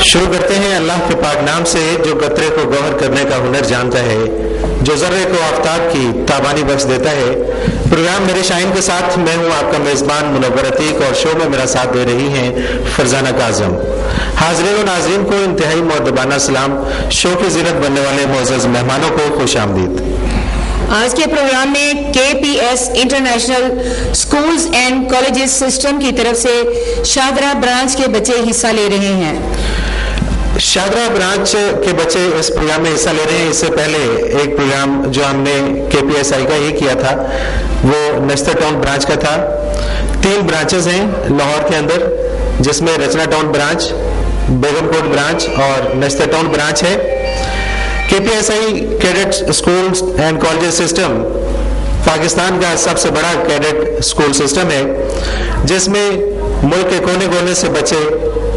شروع کرتے ہیں اللہ کے پاک نام سے جو قطرے کو گوہر کرنے کا ہنر جانتا ہے، جو ذرے کو آفتاب کی تابانی بخش دیتا ہے۔ پروگرام میرے شائن کے ساتھ میں ہوں آپ کا میزبان منور عتیق، اور شو میں میرا ساتھ دے رہی ہیں فرزانہ کاظم۔ حاضرین و ناظرین کو انتہائی مؤدبانہ سلام۔ شو کی زینت بننے والے معزز مہمانوں کو خوش آمدید۔ آج کے پروگرام میں KPS international schools and colleges system کی طرف سے شاہدرہ برانچ کے بچے حصہ لے رہے ہیں۔ شاہدرہ برانچ کے بچے اس پروگرام میں حصہ لے رہے ہیں۔ اس سے پہلے ایک پروگرام جو ہم نے KPSI کا ہی کیا تھا وہ نشتر ٹاؤن برانچ کا تھا۔ 3 برانچز ہیں لاہور کے اندر، جس میں رچنا ٹاؤن برانچ، بیگم کوٹ برانچ اور نشتر ٹاؤن برانچ ہے۔ KPSI cadet schools and colleges system Pakistan کا سب سے بڑا کیڈٹ اسکول سسٹم ہے، جس میں ملک کے کونے کونے سے بچے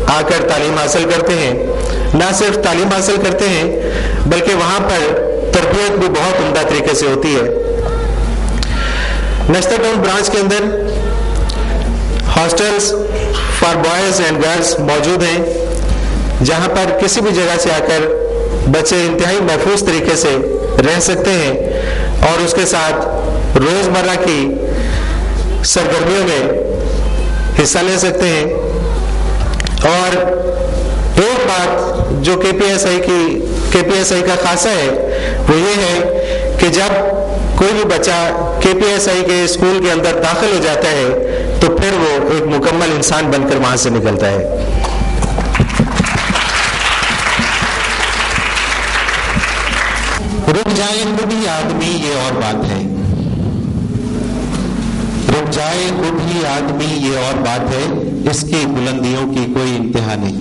آ کر تعلیم حاصل کرتے ہیں۔ نہ صرف تعلیم حاصل کرتے ہیں بلکہ وہاں پر تربیت بھی بہت عمدہ طریقے سے ہوتی ہے۔ نشتر ٹاؤن برانچ کے اندر hostels for boys and girls موجود ہیں، جہاں پر کسی بھی جگہ سے آ کر بچے انتہائی محفوظ طریقے سے رہ سکتے ہیں اور اس کے ساتھ روزمرہ کی سرگرمیوں میں حصہ لے سکتے ہیں۔ اور ایک بات جو KPSI کا خاصہ ہے وہ یہ ہے کہ جب کوئی بھی بچہ KPSI کے اسکول کے اندر داخل ہو جاتا ہے تو پھر وہ ایک مکمل انسان بن کر وہاں سے نکلتا ہے۔ رک جائے خود ہی آدمی یہ اور بات ہے، رک جائے خود ہی آدمی یہ اور بات ہے، اس کی بلندیوں کی کوئی انتہا نہیں۔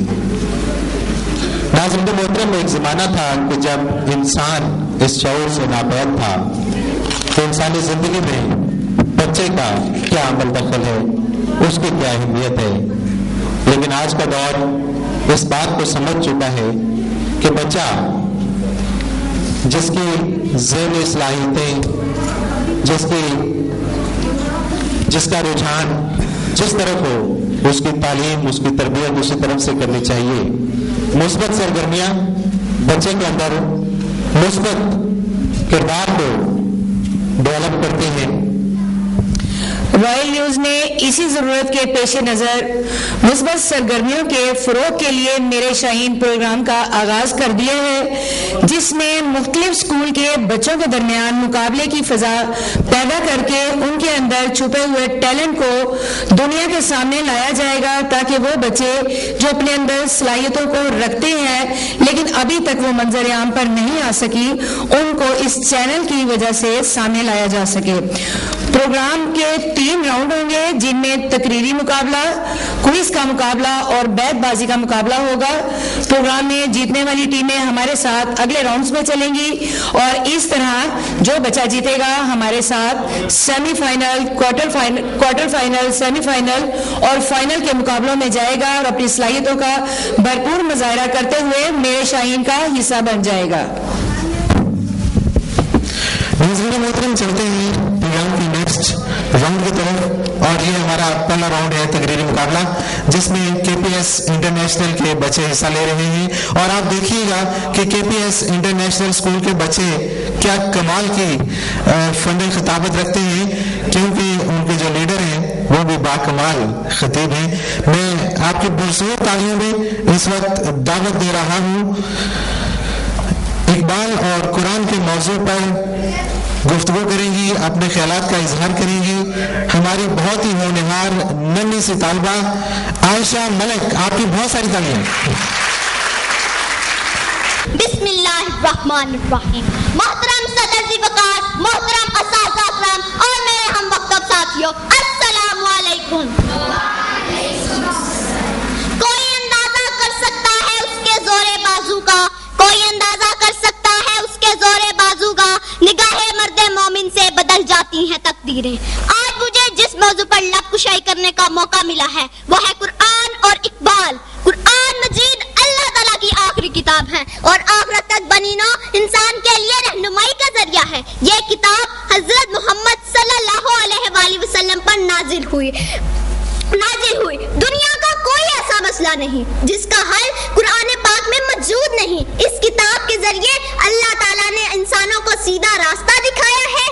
ناظرین محترم، ایک زمانہ تھا کہ جب انسان اس شعور سے نابینا تھا کہ انسانی زندگی میں بچے کا کیا عمل دخل ہے، اس کی کیا اہمیت ہے، لیکن آج کا دور اس بات کو سمجھ چکا ہے کہ بچہ جس کی ذہنی صلاحیتیں، جس کا رجحان جس طرف ہو، اس کی تعلیم، اس کی تربیت اسی طرف سے کرنی چاہیے۔ مثبت سرگرمیاں بچے کے اندر مثبت کردار کو ڈیولپ کرتے ہیں۔ رائل نیوز نے اسی ضرورت کے پیش نظر مثبت سرگرمیوں کے فروغ کے لیے میرے شاہین پروگرام کا آغاز کر دیا ہے، جس میں مختلف اسکول کے بچوں کے درمیان مقابلے کی فضا پیدا کر کے ان کے اندر چھپے ہوئے ٹیلنٹ کو دنیا کے سامنے لایا جائے گا، تاکہ وہ بچے جو اپنے اندر صلاحیتوں کو رکھتے ہیں لیکن ابھی تک وہ منظر عام پر نہیں آ سکی، ان کو اس چینل کی وجہ سے سامنے لایا جا سکے۔ پروگرام کے 3 راؤنڈ ہوں گے، جن میں تقریری مقابلہ، کوئز کا مقابلہ اور بیت بازی کا مقابلہ ہوگا۔ پروگرام میں جیتنے والی ٹیمیں ہمارے ساتھ اگلے راؤنڈز میں چلیں گی، اور اس طرح جو بچہ جیتے گا ہمارے ساتھ semi final, quarter final, semi final اور فائنل کے مقابلوں میں جائے گا اور اپنی صلاحیتوں کا بھرپور مظاہرہ کرتے ہوئے میرے شاہین کا حصہ بن جائے گا۔ ناظرین محترم، چلتے ہیں پروگرام کی نیکسٹ راؤنڈ کی طرف، اور یہ ہمارا پہلا راؤنڈ ہے تقریری مقابلہ، جس میں KPS انٹرنیشنل کے بچے حصہ لے رہے ہیں۔ اور آپ دیکھیے گا کہ KPS انٹرنیشنل اسکول کے بچے کیا کمال کی فن خطابت رکھتے ہیں، کیونکہ ان کے جو لیڈر ہیں وہ بھی باکمال خطیب ہیں۔ میں آپ کی پرزور تالیوں میں اس وقت دعوت دے رہا ہوں اقبال اور قرآن کے موضوع پر گفتگو کریں گی، اپنے خیالات کا اظہار کریں گی ہماری بہت ہی ہونہار ننھی سی طالبہ عائشہ ملک۔ آپ کی بہت ساری تعلیم۔ بسم اللہ الرحمن الرحیم۔ محترم صدر ذی وقار، محترم اساتذہ اکرام اور میرے ہم وقت ساتھیوں، السلام علیکم۔ کوئی اندازہ کر سکتا ہے اس کے زور بازو کا، کوئی اندازہ کر سکتا ہے اس کے زور بازو کا، نگاہ مرد مومن سے بدل جاتی ہیں تقدیریں۔ آج مجھے جس موضوع پر لب کشائی کرنے کا موقع ملا ہے وہ ہے قرآن اور اقبال۔ قرآن مجید اللہ تعالیٰ کی آخری کتاب ہے اور آخرت تک بنی نوع انسان کے لیے رہنمائی کا ذریعہ ہے۔ یہ کتاب حضرت محمد صلی اللہ علیہ وآلہ وسلم پر نازل ہوئی۔ دنیا کا کوئی ایسا مسئلہ نہیں جس کا حل قرآن پاک میں موجود نہیں. اس کتاب کے ذریعے اللہ تعالیٰ نے انسانوں کو سیدھا راستہ دکھایا ہے,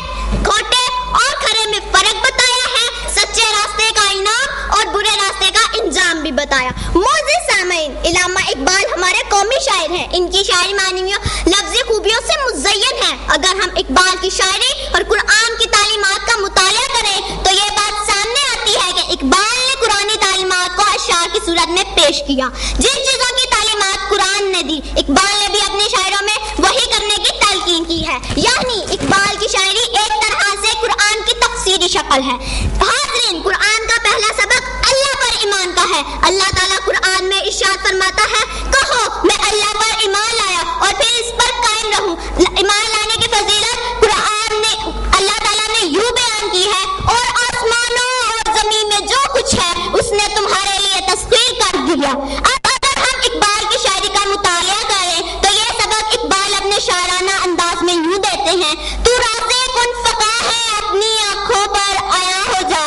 کھوٹے اور کھرے میں فرق بتایا ہے, سچے راستے کا انعام اور برے راستے کا انجام بھی بتایا. معزز سامعین, علامہ اقبال ہمارے قومی شاعر ہیں. ان کی شاعری معنیوں لفظی خوبیوں سے مزین ہے. اگر ہم اقبال کی شاعری اور قرآن کی تعلیمات کا مطالعہ کریں تو یہ بات سامنے آتی ہے کہ اقبال نے قرآنی تعلیمات کو اشعار کی صورت میں پیش کیا. جن چیزوں کی تعلیمات قرآن نے دی, اقبال نے بھی اپنے شاعروں میں وہی کرنے کی تلقین کی ہے. یعنی اقبال کی شاعری ایک طرح سے قرآن کی تفسیری شکل ہے. حاضرین, قرآن کا پہلا سبق اللہ پر ایمان کا ہے. اللہ تعالیٰ قرآن میں ارشاد فرماتا ہے, کہو میں اللہ پر ایمان لایا اور پھر اس پر قائم رہوں. ایمان لانے کی فضیلت قرآن نے اللہ تعالیٰ نے یوں بیان کی ہے, اور آسمانوں اور زمین میں جو کچھ ہے اس نے تمہارے لیے تسخیر کر دیا. اب اگر ہم اقبال کی شاعری کا مطالعہ کریں تو یہ سبق اقبال اپنے شاعرانہ انداز میں یوں دیتے ہیں, تو رازے کن فقا ہے اپنی آنکھوں پر آیا ہو جا,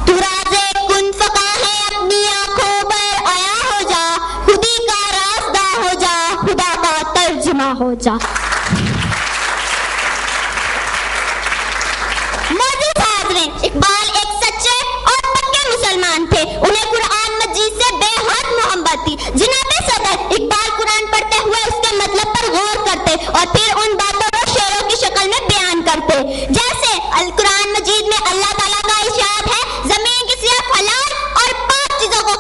تو رازے کن فقا ہے اپنی آنکھوں پر آیا ہو جا, خودی کا راستہ ہو جا, خدا کا ترجمہ ہو جا. معزز حاضرین, اقبال ایک سچے اور پکے مسلمان تھے. انہیں قرآن مجید سے بے حد محبت تھی. جناب صدر, اقبال قرآن پڑھتے ہوئے اس کے مطلب پر غور کرتے اور پھر ان باتوں کو شعروں کی شکل میں بیان کرتے. جیسے قرآن مجید میں اللہ تعالیٰ کا ارشاد ہے, زمین کی سیاہ حلال اور پاک چیزوں کو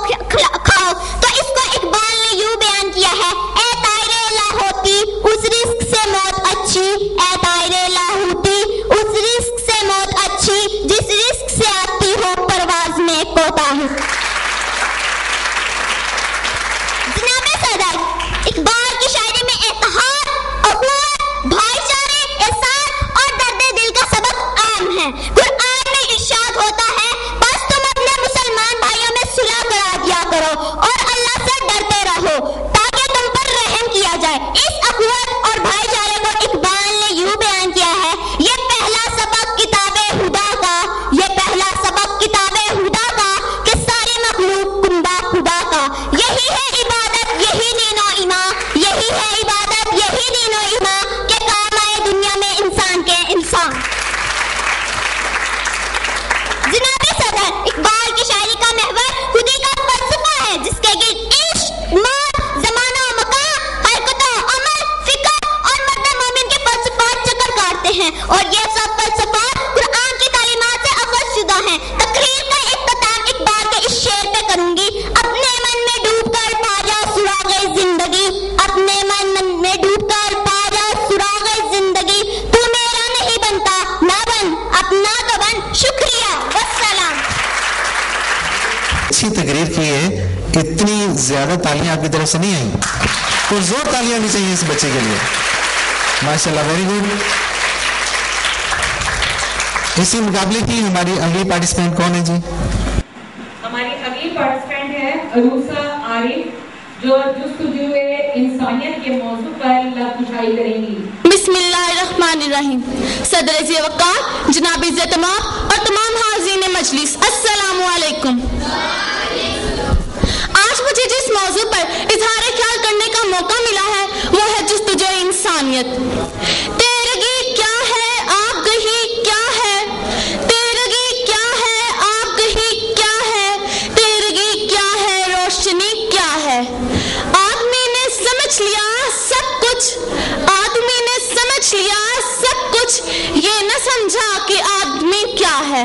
کھاؤ, تو اس کو اقبال نے یوں بیان کیا ہے, اے طائرے لاہوتی اس رزق سے موت اچھی, اے طائرے لاہوتی اس رزق سے موت اچھی, جس رزق سے آتی ہو پرواز میں کوتاہی. جناب صدر, اقبال کی شاعری میں اتحاد, اخوت, بھائی چارے, احسان اور درد دل کا سبق عام ہے. قرآن میں ارشاد ہوتا ہے, بس تم اپنے مسلمان بھائیوں میں صلح کرا دیا کرو اور اللہ سے ڈرتے رہو تاکہ تم پر رحم کیا جائے. اس اخوت اور بھائی چارے کو اقبال نے یوں بیان کیا ہے, یہ پہلا سبق کتاب ہدا کا, یہ پہلا سبق کتاب ہدا کا کہ ساری مخلوق کنبہ خدا کا. یہی ہے عبادت, یہی دین و ایمان, یہی ہے عبادت, یہی دین و ایمان کہ کام آئے دنیا میں انسان کے انسان. جناب صدر, اقبال کی شاعری کا محور خودی کا فلسفہ ہے, جس کے گرد عشق, موت, زمانہ و مکان, حرکت و عمل, فکر اور مرد مومن کے فلسفات چکر کاٹتے ہیں, اور یہ سب فلسفات قرآن کی تعلیمات سے اخذ شدہ ہیں. تقریر کا اختتام اقبال کے اس شعر پہ کروں گی, اپنے من میں ڈوب کر پا جا سراغ زندگی, اپنے من میں ڈوب کر پا جا سراغ زندگی, تو میرا نہیں بنتا نہ بن, اپنا تو بن. شکریہ, والسلام. اچھی تقریر کی ہے, اتنی زیادہ تالیاں آپ کی طرف سے نہیں آئیں, تو زور تالیاں بھی چاہیے اس بچے کے لیے. ماشاءاللہ, ویری گڈ. اسی مقابلے کی ہماری اگلی پارٹیسپینٹ کون ہے جی؟ ہماری اگلی پارٹیسپینٹ ہے عروسہ عارف, جو جستجوئے انسانیت کے موضوع پر لفظ کریں گی. بسم اللہ الرحمن الرحیم. صدر ذی وقار جناب عزت مآب اور تمام حاضرین مجلس, السلام علیکم. آج مجھے جس موضوع پر اظہار خیال کرنے کا موقع ملا ہے وہ ہے جستجوئے انسانیت. تیرگی کیا ہے, آپ گہی کیا ہے, تیرگی کیا ہے, آپ گہی کیا ہے, تیرگی کیا ہے, روشنی کیا ہے. آدمی نے سمجھ لیا سب کچھ, آدمی نے سمجھ لیا سب کچھ, یہ نہ سمجھا کہ آدمی کیا ہے.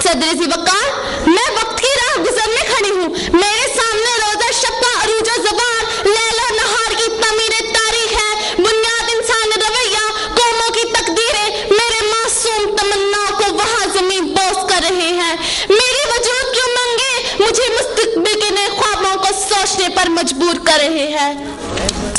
صدر ذی وقار, میں وقت کی راہ گزر میں کھڑی ہوں, میرے سامنے روزہ شب کا عروج و زوال, لیل و نہار کی تعمیر تاریخ ہے, بنیاد انسان رویہ, قوموں کی تقدیریں میرے معصوم تمنا کو وہاں زمین بوس کر رہے ہیں. میری وجود کی امنگیں مجھے مستقبل کے نئے خوابوں کو سوچنے پر مجبور کر رہے ہیں.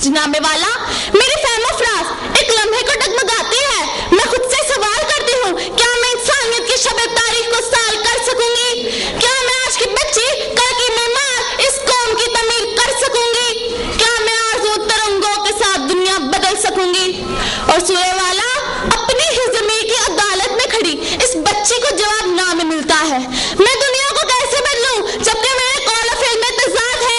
جناب والا, میری فہم و فراز ایک لمحے کو ڈگمگاتی ہے. میں خود سے سوال کرتی ہوں, کیا میں انسانیت کی شب تاریخ کو سال کر سکوں گی؟ کیا میں آج کی بچی کل کی معمار اس قوم کی تعمیر کر سکوں گی؟ کیا میں آرزو ترنگوں کے ساتھ دنیا بدل سکوں گی؟ اور سورہ والا اپنی ہی ضمیر کی عدالت میں کھڑی اس بچی کو جواب نہ ملتا ہے. میں دنیا کو کیسے بدلوں جبکہ میرے قول و فعل میں تضاد ہے,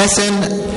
SN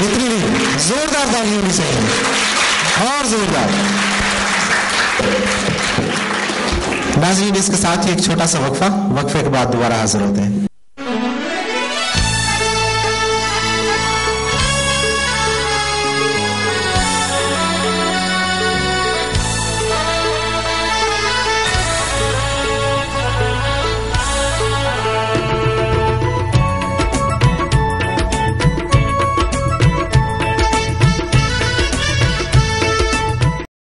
اتنی نہیں، زوردار تالی ہونی چاہیے اور زوردار. ناظرین اس کے ساتھ ہی ایک چھوٹا سا وقفہ، وقفے کے بعد دوبارہ حاضر ہوتے ہیں.